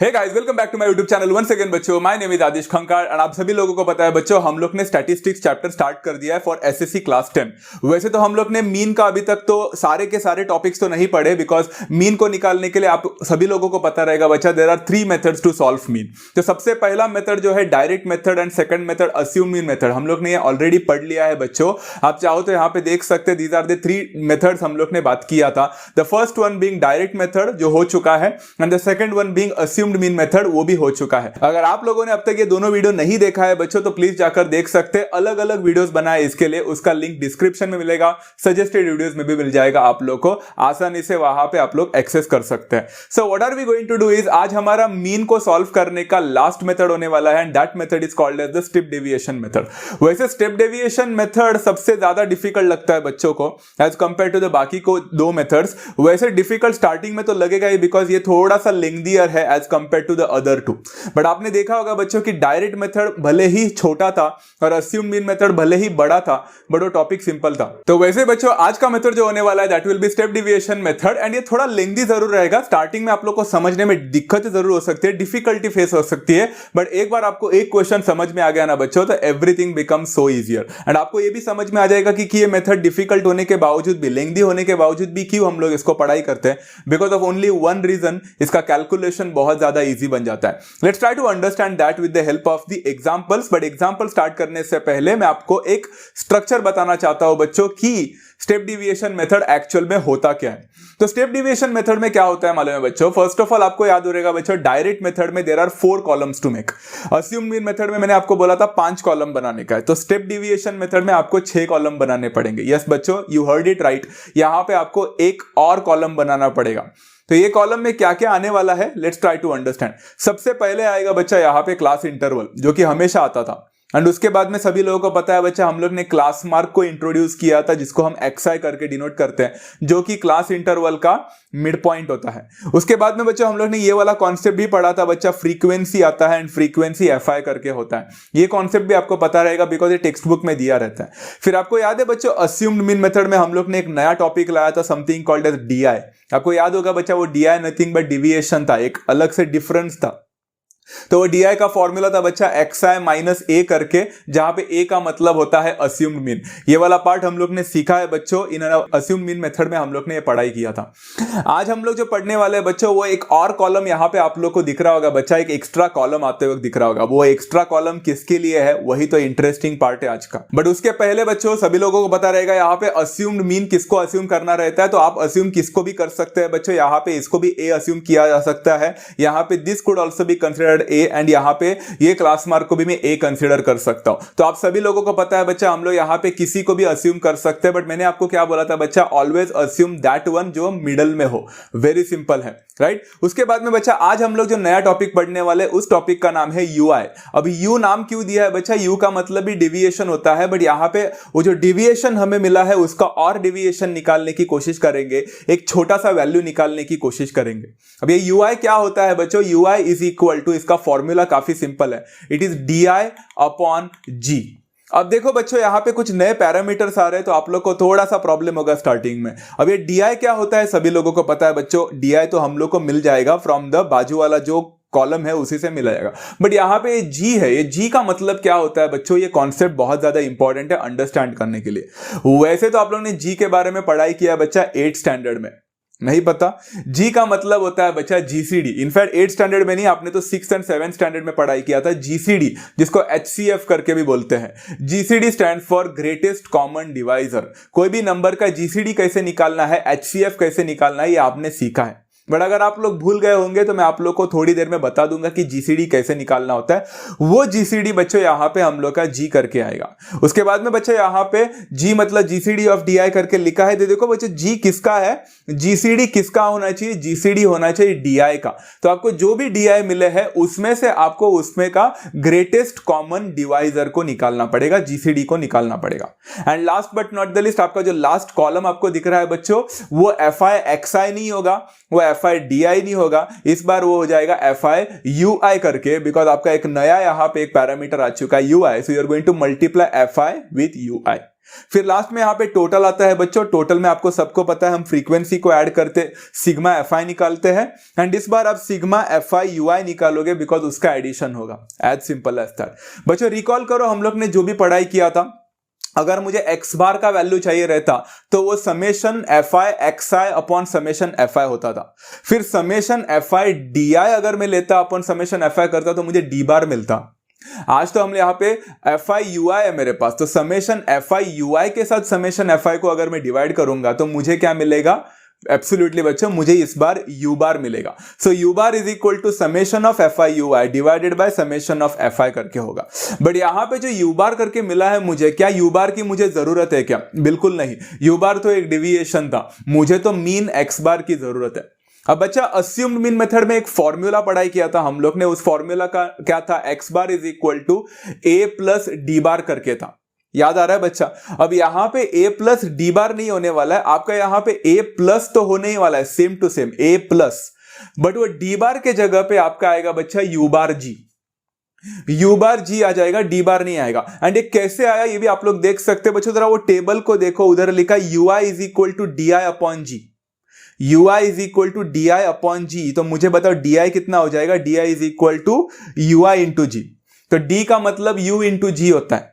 Hey guys, welcome back to my YouTube channel once again बच्चों। My name is Aadish Khankar and आप सभी लोगों को पता है बच्चों, हम लोग ने स्टैटिस्टिक्स चैप्टर स्टार्ट कर दिया है फॉर एसएससी क्लास 10। वैसे तो हम लोग ने मीन का अभी तक तो सारे के सारे टॉपिक्स तो नहीं पढ़े, बिकॉज मीन को निकालने के लिए आप सभी लोगों को पता रहेगा बच्चा, there are 3 methods to solve mean. तो सबसे पहला मेथड जो है direct method and second method assume mean method, हम लोग ने ये ऑलरेडी पढ़ लिया है बच्चों। आप चाहो तो यहाँ पे देख सकते हैं, दीज आर द 3 मेथड्स हम लोग ने बात किया था। The first one being direct method जो हो चुका है, and the second one being assumed mean method वो भी हो चुका है। अगर आप लोगों ने अब तक ये दोनों वीडियो नहीं देखा है बच्चों, तो प्लीज जाकर देख सकते हैं। अलग अलग वीडियोस बनाए इसके लिए, उसका लिंक डिस्क्रिप्शन में मिलेगा, सजेस्टेड वीडियोस में भी मिल जाएगा। आप लोग को आसानी से वहां पे आप लोग एक्सेस कर सकते हैं। So what are we going to do is, आज हमारा मीन को सॉल्व करने का लास्ट मेथड होने वाला है, and that method is called as the step deviation method. वैसे स्टेप डेविएशन मेथड सबसे ज्यादा डिफिकल्ट लगता है बच्चों को एज कंपेयर टू द बाकी को 2 मेथड्स। वैसे डिफिकल्ट स्टार्टिंग में तो लगेगा ही, बिकॉज ये थोड़ा सा लेंथियर है as compare to the other 2। But आपने देखा होगा बच्चों कि डायरेक्ट मेथड भले ही छोटा था और अस्यूम मीन मेथड भले ही बड़ा था, बट वो टॉपिक सिंपल था। तो वैसे बच्चों आज का मेथड जो होने वाला है that will be step deviation method, and ये थोड़ा लेंथी जरूर रहेगा। स्टार्टिंग में आप लोग को समझने में दिक्कत जरूर हो सकती है, डिफिकल्टी फेस हो सकती है, बट एक बार आपको एक क्वेश्चन समझ में आ गया ना बच्चों, तो everything becomes so easier. And आपको ये भी समझ में आ जाएगा कि ये मेथड डिफिकल्ट होने के बावजूद भी, लेंथी होने के बावजूद भी क्यों हम लोग इसको पढ़ाई करते हैं, because of only one reason, इसका कैलकुलेशन बहुत ज्यादा इजी बन जाता है। Let's try to understand that with the help of the examples. But example start करने से पहले मैं आपको एक स्ट्रक्चर बताना चाहता हूं बच्चों कि स्टेप डेविएशन मेथड एक्चुअल में होता क्या है। तो स्टेप डेविएशन मेथड में क्या होता है मालूम है बच्चों? फर्स्ट ऑफ ऑल आपको याद हो रहेगा बच्चों, डायरेक्ट मेथड में there are 4 columns to make. Assume mean method में मैंने आपको बोला था 5 कॉलम बनाने का है, तो स्टेप डेविएशन मेथड में आपको 6 कॉलम बनाने पड़ेंगे। यस बच्चों, यू हर्ड इट राइट, यहां पे आपको एक और कॉलम बनाना पड़ेगा। तो ये कॉलम में क्या क्या आने वाला है, लेट्स ट्राई टू अंडरस्टैंड। सबसे पहले आएगा बच्चा यहां पे क्लास इंटरवल, जो कि हमेशा आता था। एंड उसके बाद में सभी लोगों को पता है बच्चा, हम लोग ने क्लास मार्क को इंट्रोड्यूस किया था, जिसको हम XI करके डिनोट करते हैं, जो कि क्लास इंटरवल का मिड पॉइंट होता है। उसके बाद में बच्चा हम लोग ने ये वाला कॉन्सेप्ट भी पढ़ा था बच्चा, फ्रीक्वेंसी आता है, एंड फ्रीक्वेंसी FI करके होता है। ये कॉन्सेप्ट भी आपको पता रहेगा, बिकॉज ये टेक्स्ट बुक में दिया रहता है। फिर आपको याद है बच्चों, अस्यूम्ड मीन मेथड में हम लोग ने एक नया टॉपिक लाया था, समथिंग कॉल्ड एज DI। आपको याद होगा बच्चा, वो DI नथिंग बट डिविएशन था, एक अलग से डिफरेंस था। तो वो DI का फॉर्मूला था बच्चा XI माइनस A करके, जहां पे A का मतलब होता है अस्यूम्ड मीन। ये वाला पार्ट हम लोग ने सीखा है बच्चों, इन अस्यूम्ड मीन मेथड में हम लोग ने ये पढ़ाई किया था। आज हम लोग जो पढ़ने वाले हैं बच्चों, वो एक और कॉलम यहां पे आप लोग को दिख रहा होगा बच्चा, एक एक्स्ट्रा कॉलम आते हुए दिख रहा होगा। वो एक्स्ट्रा कॉलम किसके लिए है, वही तो इंटरेस्टिंग पार्ट है आज का। बट उसके पहले बच्चों सभी लोगों को पता रहेगा यहाँ पे अस्यूम्ड मीन किसको अस्यूम करना रहता है। तो आप अस्यूम किसको भी कर सकते हैं बच्चों, यहाँ पे इसको भी A अस्यूम किया जा सकता है, यहाँ पे this could also be considered A, and यहाँ पे ये क्लास मार्क को भी मैं A कंसीडर कर सकता हूं। तो आप सभी लोगों को पता है बच्चा, हम लोग यहाँ पे किसी को भी अस्यूम कर सकते हैं, बट मैंने आपको क्या बोला था बच्चा, ऑलवेज अस्यूम दैट वन जो मिडल में हो। वेरी सिंपल है, राइट। उसके बाद में बच्चा आज हम लोग जो नया टॉपिक पढ़ने वाले, उस टॉपिक का नाम है UI। अब U नाम क्यों दिया है बच्चा? U का मतलब भी डेविएशन होता है, बट यहाँ पे वो जो डेविएशन हमें मिला है उसका और डेविएशन निकालने की कोशिश करेंगे, एक छोटा सा वैल्यू निकालने की कोशिश करेंगे। अब ये UI क्या होता है बच्चों? UI इज इक्वल टू, इसका फॉर्मूला काफी सिंपल है, it is DI upon G। अब देखो बच्चों, यहां पे कुछ नए पैरामीटर्स आ रहे हैं, तो आप लोग को थोड़ा सा प्रॉब्लम होगा स्टार्टिंग में। अब ये DI क्या होता है सभी लोगों को पता है बच्चों, DI तो हम लोग को मिल जाएगा फ्रॉम द बाजू वाला जो कॉलम है उसी से मिल जाएगा। बट यहाँ पे G है, ये G का मतलब क्या होता है बच्चों? ये कॉन्सेप्ट बहुत ज्यादा इंपॉर्टेंट है अंडरस्टैंड करने के लिए। वैसे तो आप लोगों ने G के बारे में पढ़ाई किया बच्चा 8th स्टैंडर्ड में, नहीं पता? G का मतलब होता है बच्चा GCD। इनफैक्ट 8th स्टैंडर्ड में नहीं, आपने तो 6th एंड 7th स्टैंडर्ड में पढ़ाई किया था GCD, जिसको HCF करके भी बोलते हैं। GCD stand for greatest common divisor. कोई भी नंबर का GCD कैसे निकालना है, HCF कैसे निकालना है, ये आपने सीखा है। बट अगर आप लोग भूल गए होंगे तो मैं आप लोग को थोड़ी देर में बता दूंगा कि GCD कैसे निकालना होता है। वो GCD बच्चों यहाँ पे हम लोग का G करके आएगा। उसके बाद में बच्चों यहाँ पे G मतलब GCD ऑफ DI करके लिखा है। देखो बच्चों, G किसका है, GCD किसका होना चाहिए, GCD होना चाहिए DI का। तो आपको जो भी DI मिले हैं उसमें से आपको उसमें का ग्रेटेस्ट कॉमन डिवाइजर को निकालना पड़ेगा, GCD को निकालना पड़ेगा। And last but not the list, आपका जो लास्ट कॉलम आपको दिख रहा है बच्चों, वो FI XI नहीं होगा, वो FI DI नहीं होगा, इस बार वो हो जाएगा FI UI करके, बिकॉज आपका एक नया यहाँ पे एक पैरामीटर आ चुका है UI, so you are going to multiply FI with UI। फिर लास्ट में यहाँ पे टोटल आता है बच्चों। टोटल में आपको सबको पता है हम फ्रीक्वेंसी को ऐड करते सिग्मा एफ निकालते हैं, एंड इस बार आप सिग्मा एफ आई निकालोगे बिकॉज उसका एडिशन होगा। As simple as that. बच्चों रिकॉल करो हम लोग ने जो भी पढ़ाई किया था, अगर मुझे एक्स बार का वैल्यू चाहिए रहता तो वो summation F I x I upon summation F I होता था। फिर summation F I D I अगर मैं लेता अपॉन समेशन एफ आई करता तो मुझे डी बार मिलता। आज तो हम यहाँ पे एफ आई यू आई है मेरे पास, तो समेशन एफ आई यू आई के साथ समेशन एफ आई को अगर मैं डिवाइड करूंगा तो मुझे क्या मिलेगा? एब्सोल्युटली बच्चों मुझे इस बार u बार मिलेगा। So u bar is equal to summation of F I U I divided by summation of F I करके होगा। बट यहां पे जो u बार करके मिला है मुझे, क्या u बार की मुझे जरूरत है क्या? बिल्कुल नहीं। u बार तो एक डेविएशन था, मुझे तो मीन x बार की जरूरत है। अब बच्चा अस्यूम्ड मीन मेथड में एक फॉर्मूला पढ़ाई किया था हम लोग ने, उस फॉर्मूला का क्या था? x bar is equal to a plus D bar करके था। याद आ रहा है बच्चा? अब यहां पे a प्लस डी बार नहीं होने वाला है आपका, यहां पे a प्लस तो होने ही वाला है, same to same a plus, but वो डी बार के जगह पे आपका आएगा बच्चा u बार जी। u बार जी आ जाएगा, डी बार नहीं आएगा। एंड ये कैसे आया ये भी आप लोग देख सकते हैं बच्चों। जरा वो टेबल को देखो, उधर लिखा U I is equal to D I upon G. U I is equal to D I upon G, तो मुझे बताओ डी आई कितना हो जाएगा? D I is equal to U I into G. तो डी का मतलब u इंटू जी होता है।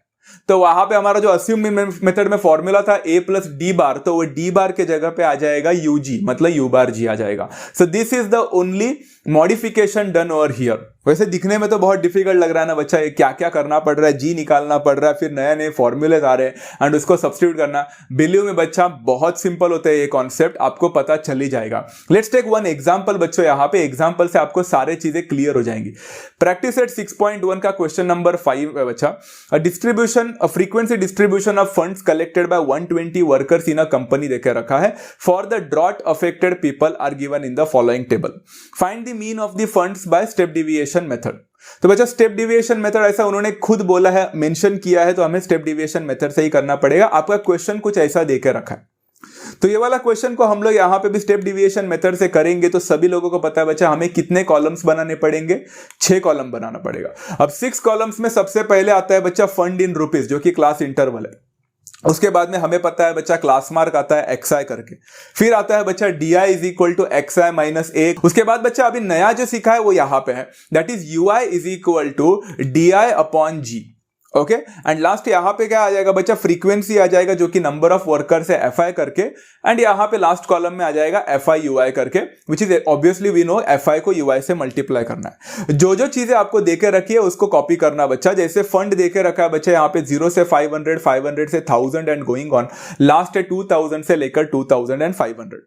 तो वहां पे हमारा जो अस्यूम मेथड में फॉर्मूला था a प्लस डी बार, तो वो डी बार के जगह पे आ जाएगा यू जी, मतलब यू बार जी आ जाएगा। So this is the only modification done over here. वैसे दिखने में तो बहुत डिफिकल्ट लग रहा है ना बच्चा, ये क्या क्या करना पड़ रहा है, जी निकालना पड़ रहा है, फिर नए नए फॉर्मूलेज आ रहे हैं एंड उसको सब्स्टिट्यूट करना। बिलीव में बच्चा बहुत सिंपल होता है ये कॉन्सेप्ट, आपको पता चल ही जाएगा। लेट्स टेक वन एग्जांपल बच्चों, यहाँ पे एग्जांपल से आपको सारे चीजें क्लियर हो जाएंगी। प्रैक्टिस सेट 6.1 का क्वेश्चन नंबर 5 है बच्चा। Distribution frequency distribution of funds collected by 120 workers in a company देके रखा है। For the drought affected people are given in the following table. Find the mean of the funds by step deviation method. तो बच्चा step deviation method ऐसा उन्होंने खुद बोला है, मेंशन किया है, तो हमें स्टेप डिविएशन मेथड से ही करना पड़ेगा। आपका क्वेश्चन कुछ ऐसा देके रखा है, तो ये वाला क्वेश्चन को हम लोग यहाँ पे भी स्टेप डिविएशन मेथड से करेंगे। तो सभी लोगों को पता है बच्चा हमें कितने कॉलम्स बनाने पड़ेंगे? 6 कॉलम बनाना पड़ेगा। अब 6 कॉलम्स में सबसे पहले आता है बच्चा फंड इन रुपीज, जो कि क्लास इंटरवल है। उसके बाद में हमें पता है बच्चा क्लास मार्क आता है XI करके, फिर आता है बच्चा DI is equal to XI minus 1। उसके बाद बच्चा अभी नया जो सीखा है वो यहां पे है, that is UI is equal to DI upon G। Okay, and last यहां पे क्या आ जाएगा बच्चा? फ्रीक्वेंसी आ जाएगा, जो कि नंबर ऑफ वर्कर से FI करके, एंड यहां पे लास्ट कॉलम में आ जाएगा FI UI करके, which is obviously we know FI को UI से मल्टीप्लाई करना है। जो जो चीजें आपको देके रखी है उसको कॉपी करना बच्चा। जैसे फंड देके रखा है बच्चा यहाँ पे 0 से 500, 500 से 1000 एंड गोइंग ऑन, लास्ट है 2000 से लेकर 2500।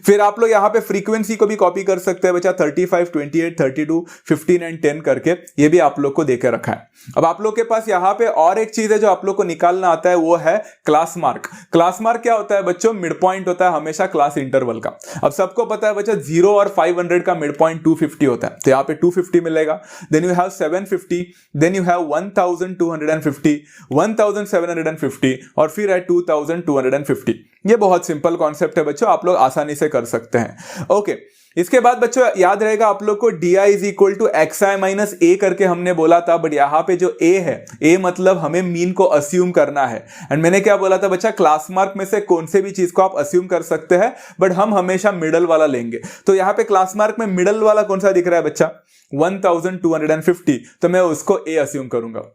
फिर आप लोग यहाँ पे फ्रीक्वेंसी को भी कॉपी कर सकते हैं बच्चा, 35, 28, 32, 15 एंड 10 करके, ये भी आप लोग को देके रखा है। अब आप लोग के पास यहाँ पे और एक चीज है जो आप लोग को निकालना आता है, वो है क्लास मार्क। क्लास मार्क क्या होता है बच्चों? मिड पॉइंट होता है हमेशा क्लास इंटरवल का। अब सबको पता है बच्चा 0 और 500 का मिड पॉइंट 250 होता है, तो यहाँ पे 250 मिलेगा। Then you have 750, then you have 1250, 1750 और फिर है 2250। ये बहुत सिंपल कॉन्सेप्ट है बच्चों, आप लोग आसानी से कर सकते हैं। ओके, इसके बाद बच्चों याद रहेगा आप लोग को DI is equal to XI minus A करके हमने बोला था, बट यहां पे जो A है, A मतलब हमें मीन को अस्यूम करना है। एंड मैंने क्या बोला था बच्चा? क्लास मार्क में से कौन से भी चीज को आप अस्यूम कर सकते हैं, बट हम हमेशा मिडल वाला लेंगे। तो यहाँ पे क्लास मार्क में मिडल वाला कौन सा दिख रहा है बच्चा? 1250, तो मैं उसको A अस्यूम करूंगा।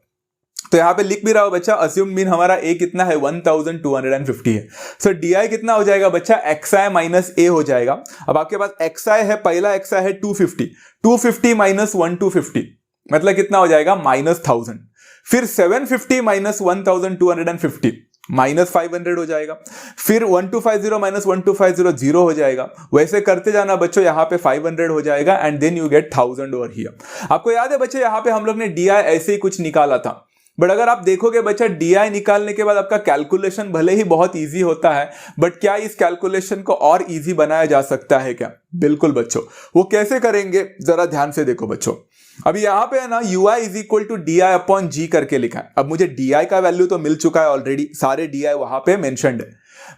तो यहां पे लिख भी रहा हो बच्चा, अस्यूम मीन हमारा A कितना है? 1250 है। सो DI कितना हो जाएगा बच्चा? XI माइनस A हो जाएगा। अब आपके पास XI है, पहला XI है 250, 250 माइनस 1250 मतलब कितना हो जाएगा? माइनस 1000। फिर 750 माइनस 1250 माइनस 500 हो जाएगा। फिर 1250 माइनस 1250 0 हो जाएगा। वैसे करते जाना बच्चों, यहाँ पे 500 हो जाएगा and then you get 1000 over here. आपको याद है बच्चे यहाँ पे हम लोग ने DI ऐसे ही कुछ निकाला था, बट अगर आप देखोगे बच्चा DI निकालने के बाद आपका कैलकुलेशन भले ही बहुत इजी होता है, बट क्या इस कैलकुलेशन को और इजी बनाया जा सकता है क्या? बिल्कुल बच्चों। वो कैसे करेंगे जरा ध्यान से देखो बच्चों। अभी यहां पे है ना UI is equal to DI upon G करके लिखा है। अब मुझे DI का वैल्यू तो मिल चुका है ऑलरेडी, सारे DI वहां पे मेंशन्ड है,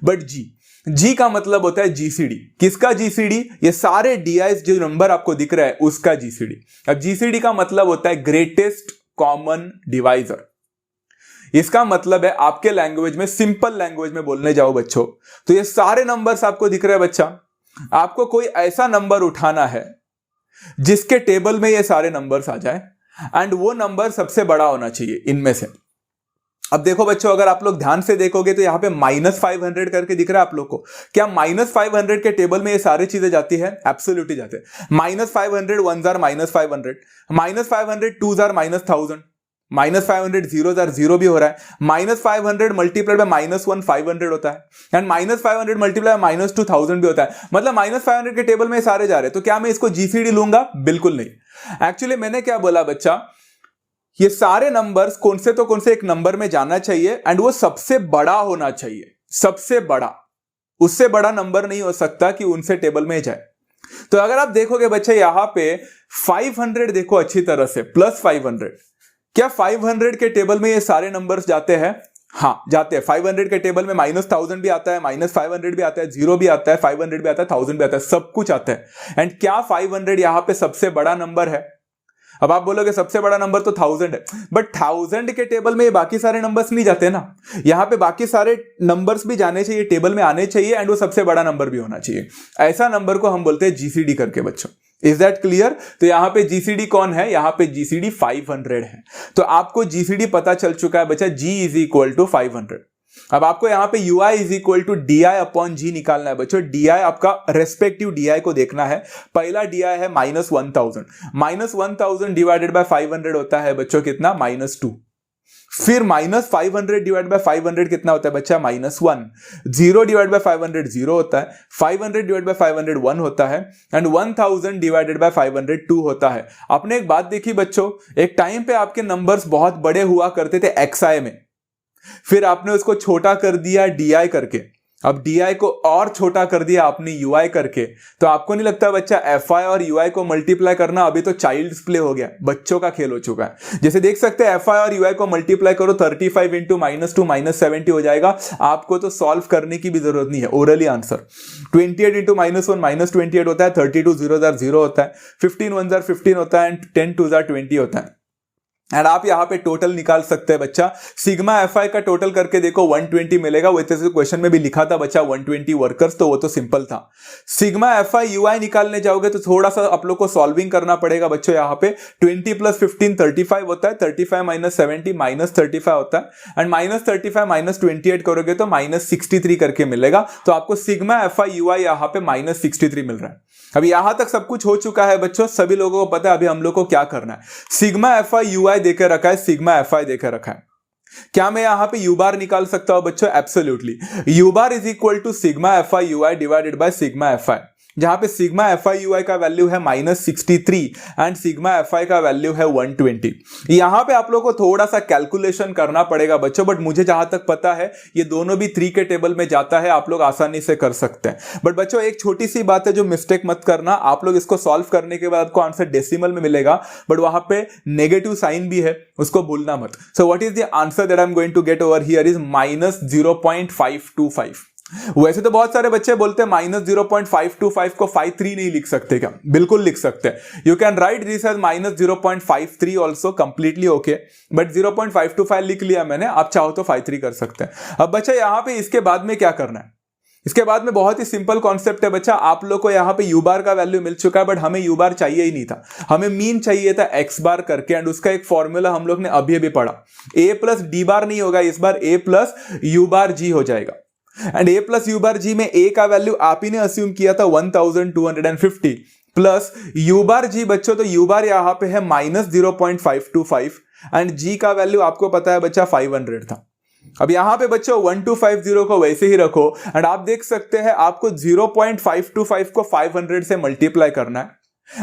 बट G का मतलब होता है GCD। किसका GCD? ये सारे DIs जो नंबर आपको दिख रहा है उसका GCD। अब GCD का मतलब होता है ग्रेटेस्ट कॉमन डिवाइजर। इसका मतलब है आपके लैंग्वेज में, सिंपल लैंग्वेज में बोलने जाओ बच्चों, तो ये सारे नंबर्स आपको दिख रहे हैं बच्चा। आपको कोई ऐसा नंबर उठाना है जिसके टेबल में ये सारे नंबर्स आ जाए एंड वो नंबर सबसे बड़ा होना चाहिए इनमें से। अब देखो बच्चों, अगर आप लोग ध्यान से देखोगे तो यहां पे -500 करके दिख रहा है आप लोग को। क्या -500 के टेबल में ये सारी चीजें जाती है? एब्सोल्युटली जाते हैं। -500 1 जार -500, -500 2 जार -1000, -500 0 जार 0 भी हो रहा है, -500 मल्टीप्लाइड बाय -1 500 होता है, एंड -500 मल्टीप्लाइड बाय -2 1000 भी होता है। मतलब -500 के टेबल में सारे जा रहे हैं। तो क्या मैं इसको जीसीडी लूंगा? बिल्कुल नहीं। एक्चुअली मैंने क्या बोला बच्चा, ये सारे नंबर्स कौन से एक नंबर में जाना चाहिए एंड वो सबसे बड़ा होना चाहिए, सबसे बड़ा। उससे बड़ा नंबर नहीं हो सकता कि उनसे टेबल में जाए। तो अगर आप देखोगे बच्चे यहां पे 500 देखो अच्छी तरह से, +500, क्या 500 के टेबल में ये सारे नंबर्स जाते हैं? हाँ जाते हैं। 500 के टेबल में -1000 भी आता है, -500 भी आता है, 0 भी आता है, 500 भी आता है, 1000 भी आता है, सब कुछ आता है। एंड क्या 500 यहां पे सबसे बड़ा नंबर है? अब आप बोलोगे सबसे बड़ा नंबर तो 1000 है, बट 1000 के टेबल में ये बाकी सारे नंबर्स नहीं जाते ना। यहां पे बाकी सारे नंबर्स भी जाने चाहिए, टेबल में आने चाहिए, एंड वो सबसे बड़ा नंबर भी होना चाहिए। ऐसा नंबर को हम बोलते हैं जीसीडी करके बच्चों। Is that clear? तो यहां पे जीसीडी कौन है? यहां पे जीसीडी 500 है। तो आपको जीसीडी पता चल चुका है बच्चा, G = 500। अब आपको यहां पे UI = DI/G निकालना है बच्चों। DI आपका रेस्पेक्टिव DI को देखना है। पहला DI है -1000, -1000 डिवाइडेड बाय 500 होता है बच्चों कितना? -2। फिर -500 डिवाइडेड बाय 500 कितना होता है बच्चा? -1। 0 डिवाइडेड बाय 500 0 होता है, 500 डिवाइडेड बाय 500 1 होता है, एंड 1000 डिवाइडेड बाय 500 2 होता है। आपने एक बात देखी बच्चों, एक टाइम पे आपके नंबर्स बहुत बड़े हुआ करते थे XI में, फिर आपने उसको छोटा कर दिया DI करके, अब DI को और छोटा कर दिया आपने UI करके। तो आपको नहीं लगता बच्चा FI और UI को मल्टीप्लाई करना अभी तो चाइल्ड्स प्ले हो गया, बच्चों का खेल हो चुका है। जैसे देख सकते हैं FI और UI को मल्टीप्लाई करो, 35 × -2 -70 हो जाएगा। आपको तो सॉल्व करने की भी जरूरत नहीं है, ओरली आंसर। 28 × -1 -28 होता है, 32 0 जार 0 होता है, 15 1 जार 15 होता है, एंड 10 2 जार 20 होता है। एंड आप यहां पे टोटल निकाल सकते हैं बच्चा। सिग्मा FI का टोटल करके देखो 120 मिलेगा। वैसे तो क्वेश्चन में भी लिखा था बच्चा 120 वर्कर्स, तो वो तो सिंपल था। सिग्मा FI UI निकालने जाओगे तो थोड़ा सा आप लोग को सॉल्विंग करना पड़ेगा बच्चों। यहां पे 20 + 15 35 होता है, 35 - 70 -35 होता है, एंड -35 - 28 करोगे तो -63 करके मिलेगा। तो आपको सिग्मा FI UI यहां पे -63 मिल रहा है। अभी यहां तक सब कुछ हो चुका है बच्चों, सभी लोगों को पता है अभी हम लोग को क्या करना है। सिग्मा FI UI देके रखा है, सिग्मा FI देके रखा है। क्या मैं यहां पे U बार निकाल सकता हूं बच्चों? Absolutely. U bar = sigma FI UI divided by sigma FI, जहां पे सिग्मा FI UI का वैल्यू है -63 एंड सिग्मा FI का वैल्यू है 120। यहां पे आप लोगों को थोड़ा सा कैलकुलेशन करना पड़ेगा बच्चों, बट मुझे जहां तक पता है ये दोनों भी 3 के टेबल में जाता है, आप लोग आसानी से कर सकते हैं। बट बच्चों एक छोटी सी बात है जो मिस्टेक मत करना, आप लोग इसको सॉल्व करने के बाद आपको आंसर डेसिमल में मिलेगा, बट वहां पे नेगेटिव साइन भी है, उसको भूलना मत। So what is the answer that I am going to get over here is -0.525। वैसे तो बहुत सारे बच्चे बोलते हैं -0.525 को 53 नहीं लिख सकते क्या? बिल्कुल लिख सकते हैं। You can write this as -0.53 also, completely okay, but 0.525 लिख लिया मैंने, आप चाहो तो 53 कर सकते हैं। अब बच्चा यहां पे इसके बाद में क्या करना है? इसके बाद में बहुत ही सिंपल कॉन्सेप्ट है बच्चा। आप लोग को यहां पे U बार का वैल्यू मिल चुका है, बट हमें U बार चाहिए ही नहीं था, हमें मीन चाहिए था X बार करके, एंड उसका एक फॉर्मूला हम लोग ने अभी अभी पढ़ा। A + D बार नहीं होगा इस बार, A + U बार G हो जाएगा। And A + U bar G में A का वैल्यू आप ही ने अस्यूम किया था 1250 प्लस U बार G बच्चों, तो U बार यहां पे है -0.525 एंड G का वैल्यू आपको पता है बच्चा 500 था। अब यहां पे बच्चों 1250 को वैसे ही रखो, एंड आप देख सकते हैं आपको 0.525 को 500 से मल्टीप्लाई करना है,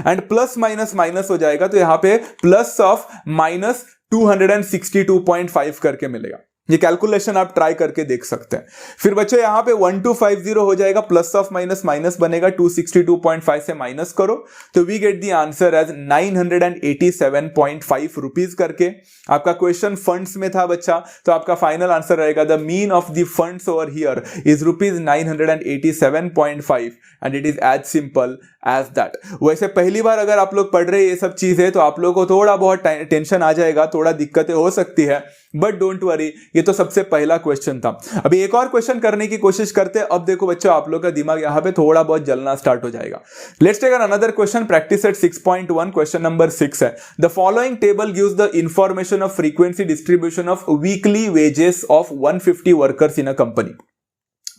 एंड प्लस माइनस माइनस हो जाएगा, तो यहां पे +(-262.5 करके मिलेगा। ये कैलकुलेशन आप ट्राई करके देख सकते हैं। फिर बच्चों यहाँ पे 1250 हो जाएगा, प्लस ऑफ माइनस माइनस बनेगा, 262.5 से माइनस करो तो we get the answer as 987.5 rupees करके। आपका क्वेश्चन फंड्स में था बच्चा, तो आपका फाइनल आंसर रहेगा the mean of the funds over here is rupees 987.5 and it is as simple as that. वैसे पहली बार अगर आप लोग पढ़ रहे हैं ये सब चीजें तो आप लोगों को थोड़ा बहुत टेंशन आ जाएगा, थोड़ा दिक्कतें हो सकती है, बट डोंट वरी, ये तो सबसे पहला क्वेश्चन था। अभी एक और क्वेश्चन करने की कोशिश करते हैं। अब देखो बच्चों, आप लोग का दिमाग यहां पे थोड़ा बहुत जलना स्टार्ट हो जाएगा। Let's take another question, practice set 6.1, question number 6 है the following table gives the information of frequency distribution of weekly wages of 150 workers in a company.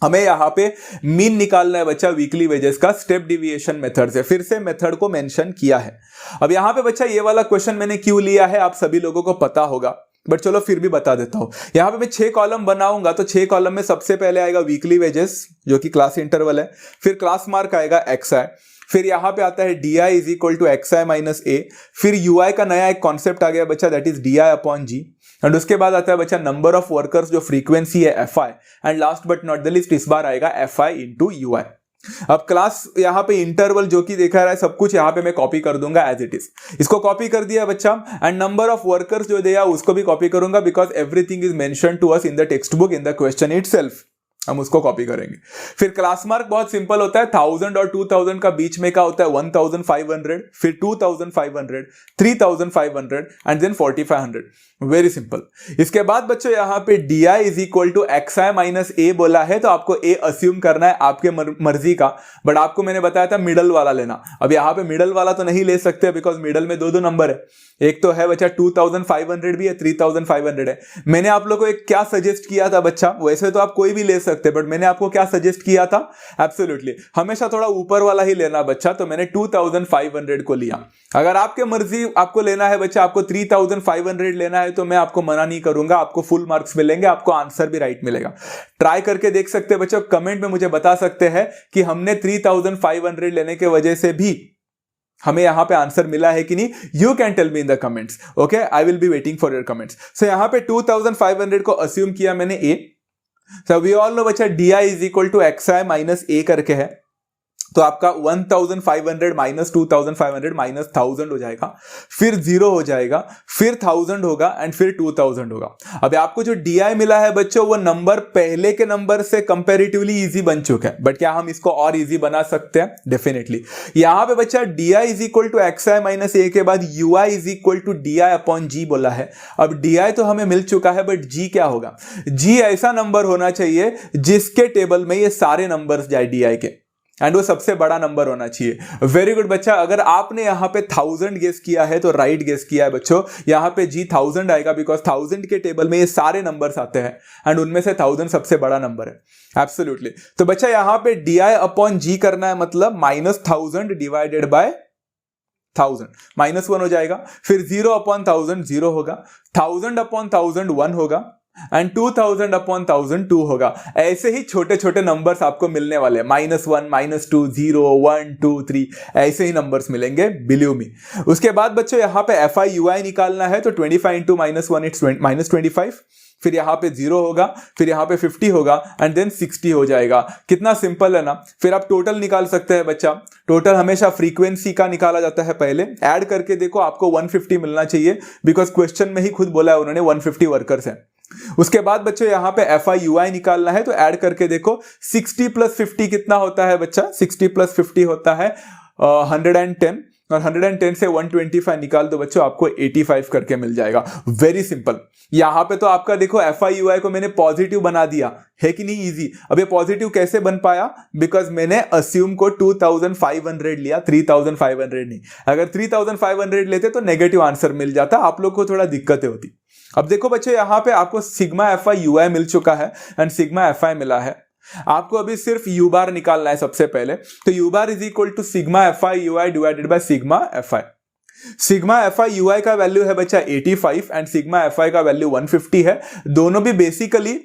हमें यहां पे मीन निकालना है बच्चा वीकली वेजेस का, स्टेप डिविएशन मेथड से। फिर से मेथड को मेंशन किया है। अब यहां पे बच्चा ये वाला क्वेश्चन मैंने क्यों लिया है आप सभी लोगों को पता होगा, बट चलो फिर भी बता देता हूं। यहां पे मैं 6 कॉलम बनाऊंगा, तो 6 कॉलम में सबसे पहले आएगा वीकली वेजेस जो कि क्लास इंटरवल है, फिर क्लास मार्क आएगा XI, फिर यहां पे आता है DI is equal to XI minus A, फिर UI का नया एक कॉन्सेप्ट आ गया बच्चा, that is DI upon G, and उसके बाद आता है बच्चा नंबर ऑफ वर्कर्स जो फ्रीक्वेंसी है FI, and last but not the list इस बार आएगा FI इंटू UI। अब क्लास यहां पे इंटरवल जो कि देखा रहा है सब कुछ यहां पे मैं कॉपी कर दूंगा एज इट इज। इसको कॉपी कर दिया बच्चा, एंड नंबर ऑफ वर्कर्स जो दिया उसको भी कॉपी करूंगा because everything is mention to us in the text book in the question itself, हम उसको कॉपी करेंगे। फिर क्लास मार्क बहुत सिंपल होता है, 1000 और 2000 का बीच में का होता है 1500, फिर 2500, 3500 एंड देन 4500, वेरी सिंपल। इसके बाद बच्चों यहां पे DI is equal to XI minus A बोला है, तो आपको A अस्यूम करना है आपके मर्जी का, बट आपको मैंने बताया था मिडल वाला लेना। अब यहां पे मिडल वाला तो नहीं ले सकते बिकॉज मिडल में दो नंबर है, एक तो है बच्चा 2500 भी है, 3500 है। मैंने आप लोगों को एक क्या सजेस्ट किया था बच्चा, वैसे तो आप कोई भी ले सकते बट मैंने आपको क्या सजेस्ट किया था, एब्सोल्युटली हमेशा थोड़ा ऊपर वाला ही लेना बच्चा, तो मैंने 2500 को लिया। अगर आपके मर्जी आपको लेना है बच्चा, आपको 3500 लेना है तो मैं आपको मना नहीं करूंगा, आपको फुल मार्क्स मिलेंगे, आपको आंसर भी राइट मिलेगा। ट्राई करके देख सकते हैं बच्चों, कमेंट में मुझे बता सकते हैं कि हमने 3500 लेने के वजह से भी हमें यहां पे आंसर मिला है कि नहीं। You can tell me in the comments, okay, I will be waiting for your comments. So यहां पे 2500 को अस्यूम किया मैंने A, so we all know बच्चा DI is equal to XI minus A करके है, तो आपका 1500 माइनस 2500 माइनस 1000 हो जाएगा, फिर 0 हो जाएगा, फिर 1000 होगा एंड फिर 2000 होगा। अब आपको जो DI मिला है बच्चों वो नंबर पहले के नंबर से कंपैरेटिवली इजी बन चुका है, बट क्या हम इसको और इजी बना सकते हैं? डेफिनेटली। यहां पे बच्चा DI is equal to XI minus A के बाद UI is equal to DI upon G बोला है। अब DI तो हमें मिल चुका है, बट G क्या होगा? G ऐसा नंबर होना चाहिए जिसके टेबल में ये सारे नंबर्स जाए DI के, एंड वो सबसे बड़ा नंबर होना चाहिए। वेरी गुड बच्चा, अगर आपने यहां पे 1000 गेस किया है तो राइट गेस किया है बच्चों। यहां पे G 1000 आएगा बिकॉज 1000 के टेबल में ये सारे नंबर्स आते हैं एंड उनमें से 1000 सबसे बड़ा नंबर है, एब्सोल्युटली। तो बच्चा यहां पे DI अपॉन G करना है, मतलब -1000 डिवाइडेड बाय 1000, -1 हो जाएगा, फिर 0 अपॉन 1000 0 होगा, 1000 अपॉन 1000 1 होगा, एंड 2000 अपॉन 1000 2 होगा। ऐसे ही छोटे छोटे नंबर्स आपको मिलने वाले हैं, -1 -2 0 1 2 3, ऐसे ही नंबर्स मिलेंगे, बिलीव मी। उसके बाद बच्चों यहाँ पे FI UI निकालना है, तो 25 इंटू -1 इट्स -25, फिर यहाँ पे 0 होगा, फिर यहाँ पे 50 होगा एंड देन 60 हो जाएगा। कितना सिंपल है ना। फिर आप टोटल निकाल सकते हैं बच्चा, टोटल हमेशा फ्रीक्वेंसी का निकाला जाता है, पहले ऐड करके देखो आपको 150 मिलना चाहिए बिकॉज क्वेश्चन में ही खुद बोला है उन्होंने 150 वर्कर्स हैं। उसके बाद बच्चों यहां पे FI UI निकालना है, तो ऐड करके देखो 60 प्लस 50 कितना होता है बच्चा, 60 प्लस 50 होता है 110, और 110 से 125 निकाल दो बच्चों, आपको 85 करके मिल जाएगा। Very simple. यहां पे तो आपका देखो FI UI को मैंने पॉजिटिव बना दिया है कि नहीं, इजी। अब ये पॉजिटिव कैसे बन पाया? बिकॉज मैंने अस्यूम को 2500 लिया, 3500 नहीं। अगर 3500 लेते तो नेगेटिव आंसर मिल जाता, आप लोग को थोड़ा दिक्कतें होती। अब देखो बच्चों यहाँ पे आपको सिग्मा FI UI मिल चुका है एंड सिग्मा FI मिला है, आपको अभी सिर्फ U बार निकालना है सबसे पहले। तो U bar is equal to sigma FI UI divided by sigma FI। Sigma FI UI का वैल्यू है बच्चा 85 एंड सिग्मा FI का वैल्यू 150 है। दोनों भी बेसिकली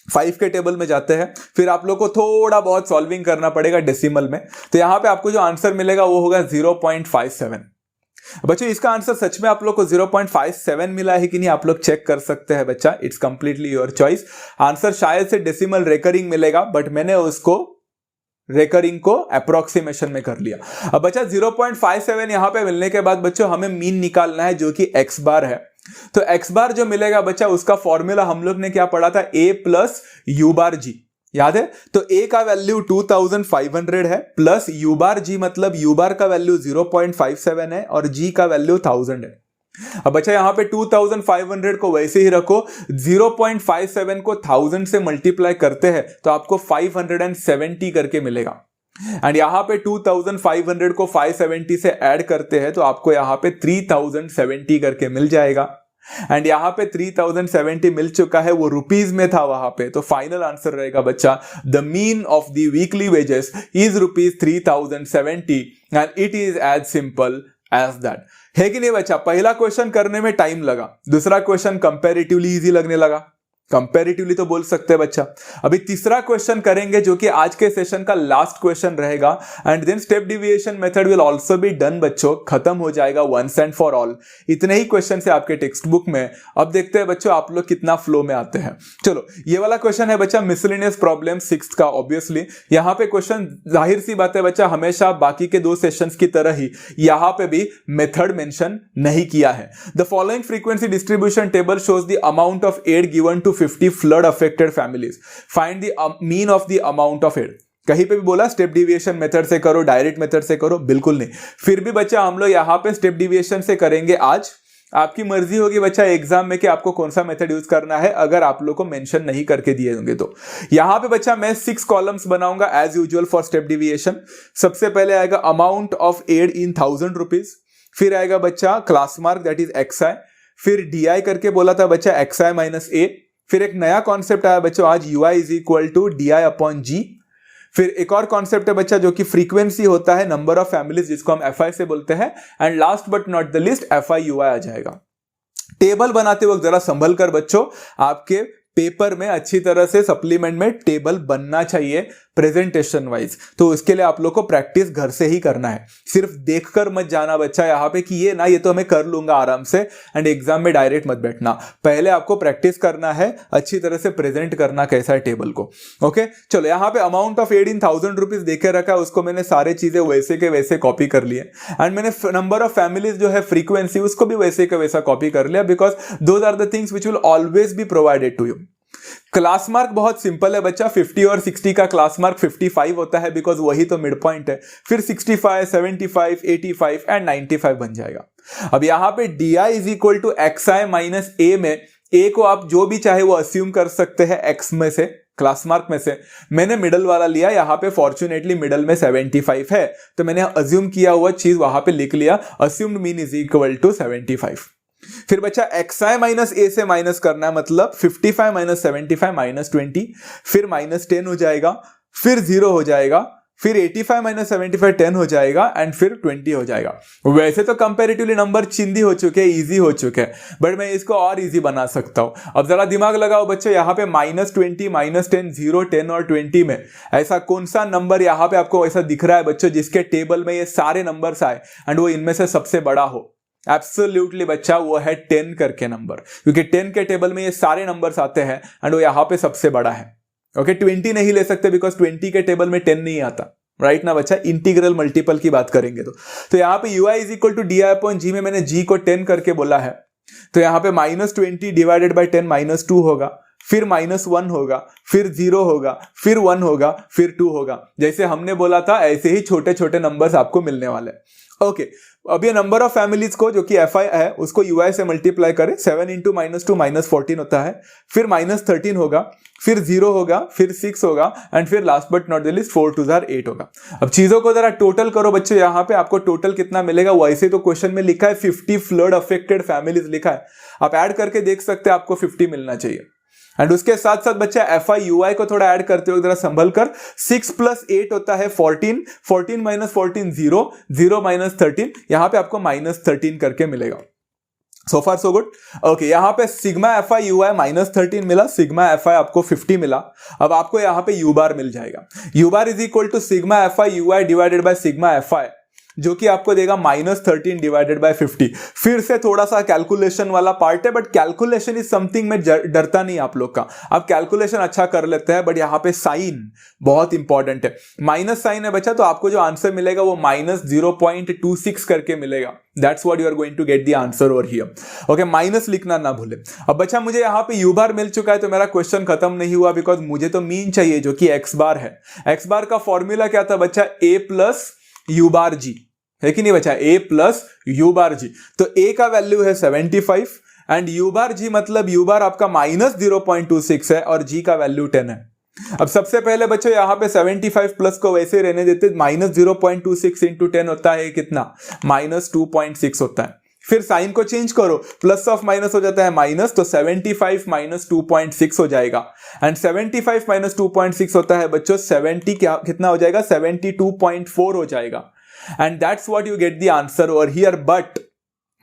5 के टेबल में जाते हैं। फिर आप लोग को थोड़ा बहुत सॉल्विंग करना पड़ेगा डेसिमल में, तो यहां पे आपको जो आंसर मिलेगा वो होगा 0.57। बच्चों इसका आंसर सच में आप लोग को 0.57 मिला है कि नहीं, आप लोग चेक कर सकते हैं बच्चा, it's completely your choice. Answer शायद से डेसिमल रेकरिंग मिलेगा, बट मैंने उसको रेकरिंग को अप्रोक्सीमेशन में कर लिया। अब बच्चा 0.57 यहां पे मिलने के बाद बच्चों हमें मीन निकालना है जो कि x बार है। तो x बार जो मिलेगा बच्चा उसका फॉर्मूला हम लोग ने क्या पढ़ा था, a प्लस यू बार जी, याद है? तो a का वैल्यू 2500 है प्लस u बार g, मतलब u बार का वैल्यू 0.57 है और g का वैल्यू 1000 है। अब बच्चा यहां पे 2500 को वैसे ही रखो, 0.57 को 1000 से मल्टीप्लाई करते हैं तो आपको 570 करके मिलेगा। एंड यहां पे 2500 को 570 से ऐड करते हैं तो आपको यहां पे 3070 करके मिल जाएगा। एंड यहां पे 3070 मिल चुका है, वो रुपीज में था वहां पे, तो फाइनल आंसर रहेगा बच्चा the mean of the weekly wages is ₹3070 and it is as simple as that. है कि नहीं बच्चा? पहला क्वेश्चन करने में टाइम लगा, दूसरा क्वेश्चन कंपैरेटिवली इजी लगने लगा, कंपैरेटिवली तो बोल सकते हैं बच्चा। अभी तीसरा क्वेश्चन करेंगे जो कि आज के सेशन का लास्ट क्वेश्चन रहेगा and then step deviation method will also be done बच्चों, खत्म हो जाएगा वंस एंड फॉर ऑल। इतने ही क्वेश्चन है आपके टेक्स्ट बुक में। अब देखते हैं बच्चों आप लोग कितना फ्लो में आते हैं। चलो ये वाला क्वेश्चन है बच्चा मिसलेनियस प्रॉब्लम 6th का। ऑब्वियसली यहाँ पे क्वेश्चन जाहिर सी बात है बच्चा, हमेशा बाकी के दो सेशंस की तरह ही यहाँ पे भी मेथड मेंशन नहीं किया है। The following frequency distribution table shows the amount of aid given to 50 flood affected families, find the mean of the amount of aid. कहीं पे भी बोला स्टेप डिविएशन मेथड से करो, डायरेक्ट मेथड से करो, बिल्कुल नहीं। फिर भी बच्चा हम लोग यहां पे स्टेप डिविएशन से करेंगे आज। आपकी मर्जी होगी बच्चा एग्जाम में कि आपको कौन सा मेथड यूज करना है, अगर आप लोग को मेंशन नहीं करके दिए होंगे तो। यहां पे बच्चा मैं 6 कॉलम्स बनाऊंगा as usual for step deviation. सबसे पहले आएगा amount of aid in 1000 rupees, फिर आएगा बच्चा class mark that is XI, फिर DI करके बोला था बच्चा XI माइनस A, फिर एक नया कॉन्सेप्ट आया बच्चों आज UI is equal to DI upon G, फिर एक और कॉन्सेप्ट है बच्चा जो कि फ्रीक्वेंसी होता है नंबर ऑफ फैमिलीज जिसको हम FI से बोलते हैं, and last but not the list FI/UI आ जाएगा। टेबल बनाते वक्त जरा संभल कर बच्चों, आपके पेपर में अच्छी तरह से सप्लीमेंट में टेबल बनना चाहिए प्रेजेंटेशन वाइज, तो उसके लिए आप लोग को प्रैक्टिस घर से ही करना है। सिर्फ देखकर मत जाना बच्चा यहाँ पे कि ये ना ये तो मैं कर लूंगा आराम से, एंड एग्जाम में डायरेक्ट मत बैठना। पहले आपको प्रैक्टिस करना है, अच्छी तरह से प्रेजेंट करना कैसा है टेबल को। ओके चलो, यहाँ पे amount of aid in 1000 rupees देखे रखा है, उसको मैंने सारे चीजें वैसे के वैसे कॉपी कर लिए, एंड मैंने नंबर ऑफ फैमिलीज जो है फ्रीक्वेंसी उसको भी वैसे के वैसा कॉपी कर लिया, because those are the things which will always be provided to you. Class mark बहुत सिंपल है बच्चा, 50 और 60 का क्लास मार्क 55 होता है, बिकॉज वही तो मिड पॉइंट है। फिर 65, 75, 85 एंड 95 बन जाएगा। अब यहां पे DI is equal to XI minus A में A को आप जो भी चाहे वो अस्यूम कर सकते हैं X में से, क्लास मार्क में से। मैंने मिडल वाला लिया, यहां पे फॉर्चुनेटली मिडल में 75 है, तो मैंने अज्यूम किया हुआ चीज वहां पे लिख लिया, assumed mean is equal to 75। फिर बच्चा XI माइनस A से माइनस करना है, मतलब 55 माइनस 75 माइनस 20, फिर माइनस 10 हो जाएगा, फिर 0 हो जाएगा, फिर 85 माइनस 75 10 हो जाएगा, एंड फिर 20 हो जाएगा। वैसे तो कंपैरेटिवली नंबर चिंदी हो चुके हैं, इजी हो चुके हैं, बट मैं इसको और इजी बना सकता हूं। अब जरा दिमाग लगाओ बच्चों, यहाँ पे -20, -10, 0, 10 और 20 में ऐसा कौन सा नंबर यहाँ पे आपको ऐसा दिख रहा है बच्चों जिसके टेबल में ये सारे नंबर्स आए एंड वो इनमें से सबसे बड़ा हो? एब्सोल्युटली बच्चा वो है 10 करके नंबर, क्योंकि 10 के टेबल में ये सारे नंबर्स आते हैं एंड वो यहाँ पे सबसे बड़ा है। ओके 20 नहीं ले सकते बिकॉज 20 के टेबल में 10 नहीं आता, राइट ना बच्चा? इंटीग्रल मल्टीपल की बात करेंगे तो यहाँ पे UI is equal to DI upon G में मैंने G को 10 करके बोला है, तो यहाँ पे -20 डिवाइडेड बाई 10 -2 होगा, फिर -1 होगा, फिर 0 होगा, फिर 1 होगा, फिर 2 होगा। जैसे हमने बोला था ऐसे ही छोटे छोटे नंबर्स आपको मिलने वाले। ओके अब ये नंबर ऑफ फैमिलीज को जो कि FI है उसको UI से मल्टीप्लाई करें, 7 इंटू -2 -14 होता है, फिर -13 होगा, फिर 0 होगा, फिर 6 होगा, एंड फिर last but not the list 4 2 8 होगा। अब चीजों को जरा टोटल करो बच्चों, यहाँ पे आपको टोटल कितना मिलेगा? वैसे तो क्वेश्चन में लिखा है 50 फ्लड अफेक्टेड फैमिलीज लिखा है, आप ऐड करके देख सकते हैं, आपको 50 मिलना चाहिए। एंड उसके साथ साथ बच्चा FI/UI को थोड़ा ऐड करते हो जरा संभल कर, 6 + 8 होता है 14, 14 - 14 0, 0 - 13, यहां पे आपको -13 करके मिलेगा। सो फार सो गुड। ओके यहाँ पे सिग्मा FI/UI -13 मिला, सिग्मा FI आपको 50 मिला। अब आपको यहाँ पे U बार मिल जाएगा, U bar is equal to sigma FI/UI divided by sigma FI। जो कि आपको देगा -13 डिवाइडेड बाय 50। फिर से थोड़ा सा कैलकुलेशन वाला पार्ट है, बट कैलकुलेशन इज समथिंग में डरता नहीं आप लोग का, आप कैलकुलेशन अच्छा कर लेते हैं, बट यहां पे साइन बहुत इंपॉर्टेंट है। माइनस साइन है बच्चा, तो आपको जो आंसर मिलेगा वो -0.26 करके मिलेगा। That's what you are going to get the answer over here. Okay, minus लिखना ना भूले। अब बच्चा मुझे यहाँ पे यू बार मिल चुका है, तो मेरा क्वेश्चन खत्म नहीं हुआ, बिकॉज मुझे तो मीन चाहिए जो कि एक्स बार है। एक्स बार का फॉर्मूला क्या था बच्चा? ए प्लस यू बार जी, है कि नहीं बच्चा? ए प्लस यू बार जी। तो ए का वैल्यू है 75 एंड यू बार जी मतलब यू बार आपका -0.26 है और जी का वैल्यू 10 है। अब सबसे पहले बच्चों यहां पे 75 प्लस को वैसे रहने देते, -0.26 इंटू 10 होता है कितना? -2.6 होता है। फिर साइन को चेंज करो, प्लस ऑफ माइनस हो जाता है माइनस, तो 75 माइनस 2.6 हो जाएगा। एंड 75 माइनस 2.6 होता है बच्चों 70, क्या कितना हो जाएगा? 72.4 हो जाएगा। And that's what you get the answer over here.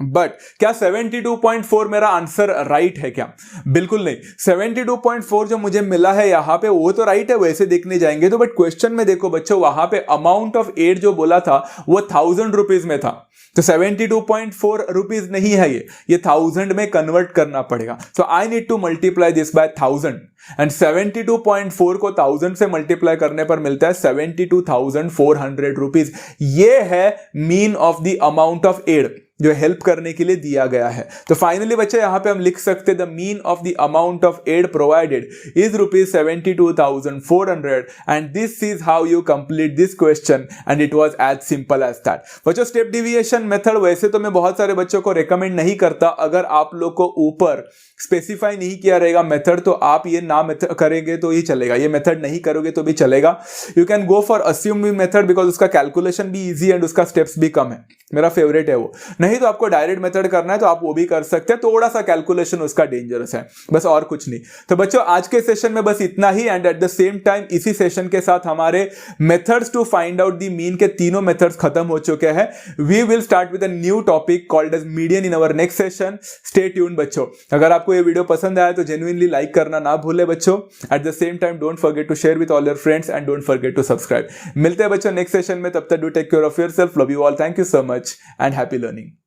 But क्या 72.4 मेरा आंसर राइट है क्या? बिल्कुल नहीं। 72.4 जो मुझे मिला है यहां पे वो तो राइट है, वैसे देखने जाएंगे तो, बट क्वेश्चन में देखो बच्चों, वहां पे अमाउंट ऑफ एड जो बोला था वो 1000 रुपीज में था, तो 72.4 रुपीज नहीं है, ये 1000 में कन्वर्ट करना पड़ेगा। So I need to multiply this by 1000 and 72.4 को 1000 से मल्टीप्लाई करने पर मिलता है 72,400 रुपीज। ये है mean of the amount of aid जो हेल्प करने के लिए दिया गया है। तो फाइनली बच्चे यहां पे हम लिख सकते the mean of the amount of aid provided is ₹72,400 and this is how you complete this question and it was as simple as that. बच्चों स्टेप डिविएशन मेथड वैसे तो मैं बहुत सारे बच्चों को रेकमेंड नहीं करता, अगर आप लोग को ऊपर स्पेसिफाई नहीं किया रहेगा मेथड तो आप ये ना मेथड करेंगे तो ही चलेगा, ये मेथड नहीं करोगे तो भी चलेगा। You can go for assuming method because उसका कैलकुलेशन भी इजी एंड उसका स्टेप्स भी कम है, मेरा फेवरेट है वो। नहीं तो आपको डायरेक्ट मेथड करना है तो आप वो भी कर सकते हैं, थोड़ा सा कैलकुलेशन उसका डेंजरस है, बस और कुछ नहीं। तो बच्चों आज के सेशन में बस इतना ही and at the same time इसी सेशन के साथ हमारे methods to find out the mean के तीनों मेथड्स खत्म हो चुके हैं। We will start with a new topic called as median in our next session. Stay tuned बच्चों। अगर आपको ये वीडियो पसंद आया तो जेन्युइनली लाइक करना ना भूले बच्चों। At the same time don't forget to share with all your friends and don't forget to subscribe. मिलते हैं बच्चों नेक्स्ट सेशन में, तब तक do take care of yourself, love you all, thank you so much and happy learning.